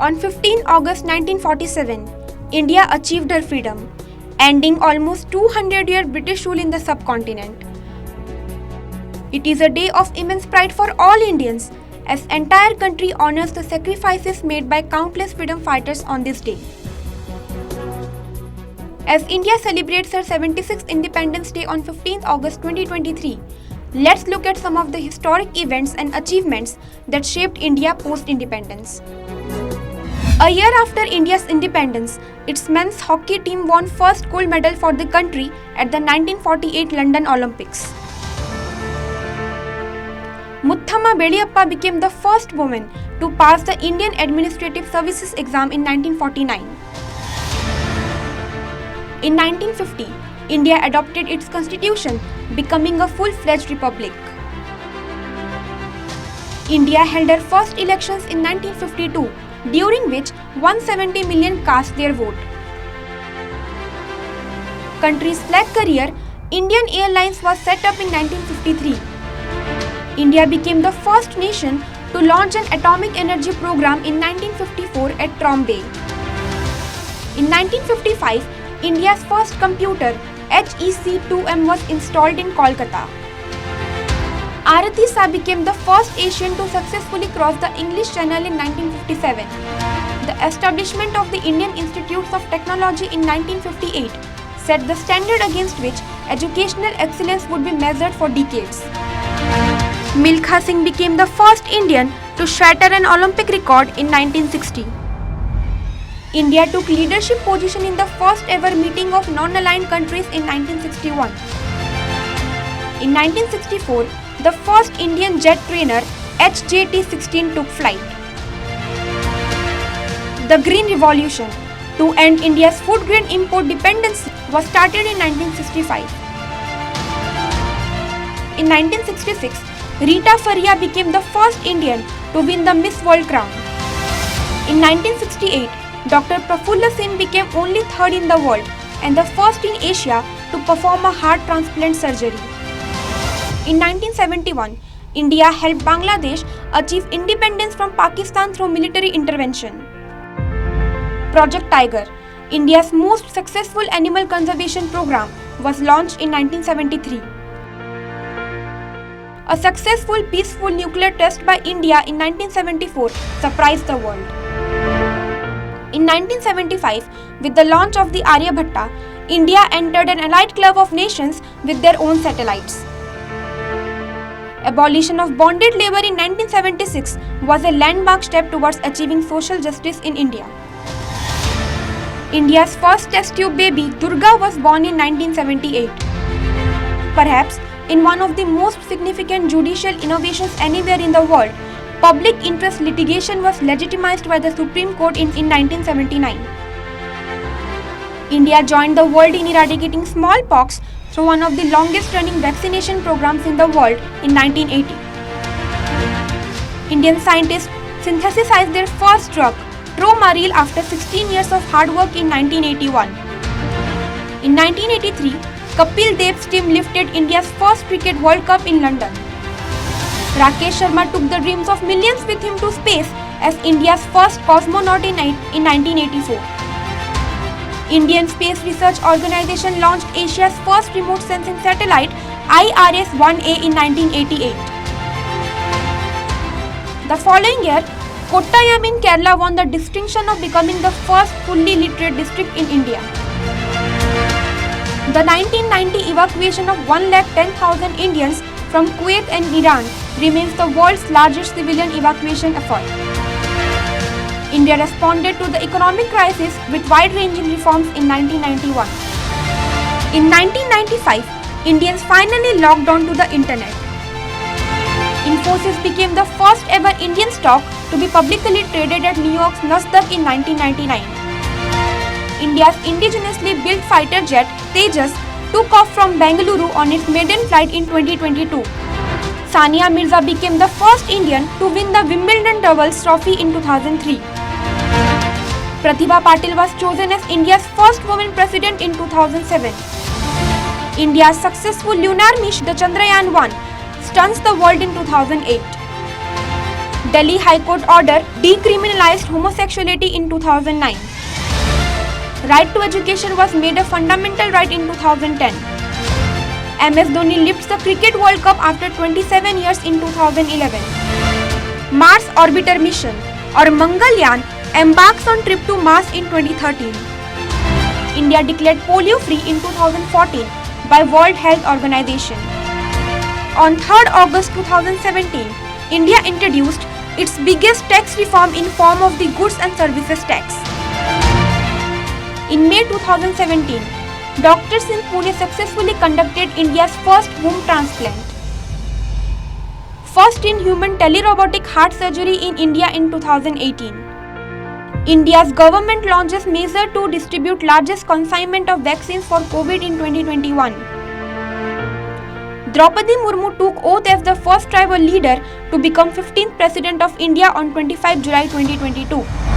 On 15 August 1947, India achieved her freedom, ending almost 200-year British rule in the subcontinent. It is a day of immense pride for all Indians, as the entire country honors the sacrifices made by countless freedom fighters on this day. As India celebrates her 76th Independence Day on 15 August 2023, let's look at some of the historic events and achievements that shaped India post-independence. A year after India's independence, its men's hockey team won first gold medal for the country at the 1948 London Olympics. Muthama Beliyappa became the first woman to pass the Indian Administrative Services exam in 1949. In 1950, India adopted its constitution, becoming a full-fledged republic. India held her first elections in 1952, during which 170 million cast their vote. Country's flag carrier, Indian Airlines, was set up in 1953. India became the first nation to launch an atomic energy program in 1954 at Trombay. In 1955, India's first computer, HEC-2M, was installed in Kolkata. Arathi Shah became the first Asian to successfully cross the English Channel in 1957. The establishment of the Indian Institutes of Technology in 1958 set the standard against which educational excellence would be measured for decades. Milkha Singh became the first Indian to shatter an Olympic record in 1960. India took leadership position in the first ever meeting of non-aligned countries in 1961. In 1964, the first Indian jet trainer HJT-16 took flight. The Green Revolution, to end India's food grain import dependency, was started in 1965. In 1966, Rita Faria became the first Indian to win the Miss World crown. In 1968, Dr. Prafulla Sen became only third in the world and the first in Asia to perform a heart transplant surgery. In 1971, India helped Bangladesh achieve independence from Pakistan through military intervention. Project Tiger, India's most successful animal conservation program, was launched in 1973. A successful peaceful nuclear test by India in 1974 surprised the world. In 1975, with the launch of the Aryabhatta, India entered an allied club of nations with their own satellites. Abolition of bonded labor in 1976 was a landmark step towards achieving social justice in India. India's first test tube baby, Durga, was born in 1978. Perhaps in one of the most significant judicial innovations anywhere in the world, public interest litigation was legitimized by the Supreme Court in 1979. India joined the world in eradicating smallpox through one of the longest-running vaccination programs in the world in 1980. Indian scientists synthesized their first drug, Tromaril, after 16 years of hard work in 1981. In 1983, Kapil Dev's team lifted India's first Cricket World Cup in London. Rakesh Sharma took the dreams of millions with him to space as India's first cosmonaut in 1984. Indian Space Research Organisation launched Asia's first remote sensing satellite, IRS-1A, in 1988. The following year, Kottayam in Kerala won the distinction of becoming the first fully literate district in India. The 1990 evacuation of 110,000 Indians from Kuwait and Iran remains the world's largest civilian evacuation effort. India responded to the economic crisis with wide-ranging reforms in 1991. In 1995, Indians finally logged on to the internet. Infosys became the first ever Indian stock to be publicly traded at New York's Nasdaq in 1999. India's indigenously built fighter jet, Tejas, took off from Bengaluru on its maiden flight in 2022. Sania Mirza became the first Indian to win the Wimbledon doubles trophy in 2003. Pratibha Patil was chosen as India's first woman president in 2007. India's successful lunar mission, the Chandrayaan-1, stuns the world in 2008. Delhi High Court order decriminalized homosexuality in 2009. Right to education was made a fundamental right in 2010. MS Dhoni lifts the Cricket World Cup after 27 years in 2011. Mars Orbiter Mission or Mangalyaan embarks on trip to Mars in 2013. India declared polio free in 2014 by World Health Organization. On 3rd August 2017, India introduced its biggest tax reform in form of the Goods and Services Tax. In May 2017, doctors in Pune successfully conducted India's first womb transplant. First in human telerobotic heart surgery in India in 2018. India's government launches measure to distribute largest consignment of vaccines for COVID in 2021. Draupadi Murmu took oath as the first tribal leader to become 15th President of India on 25 July 2022.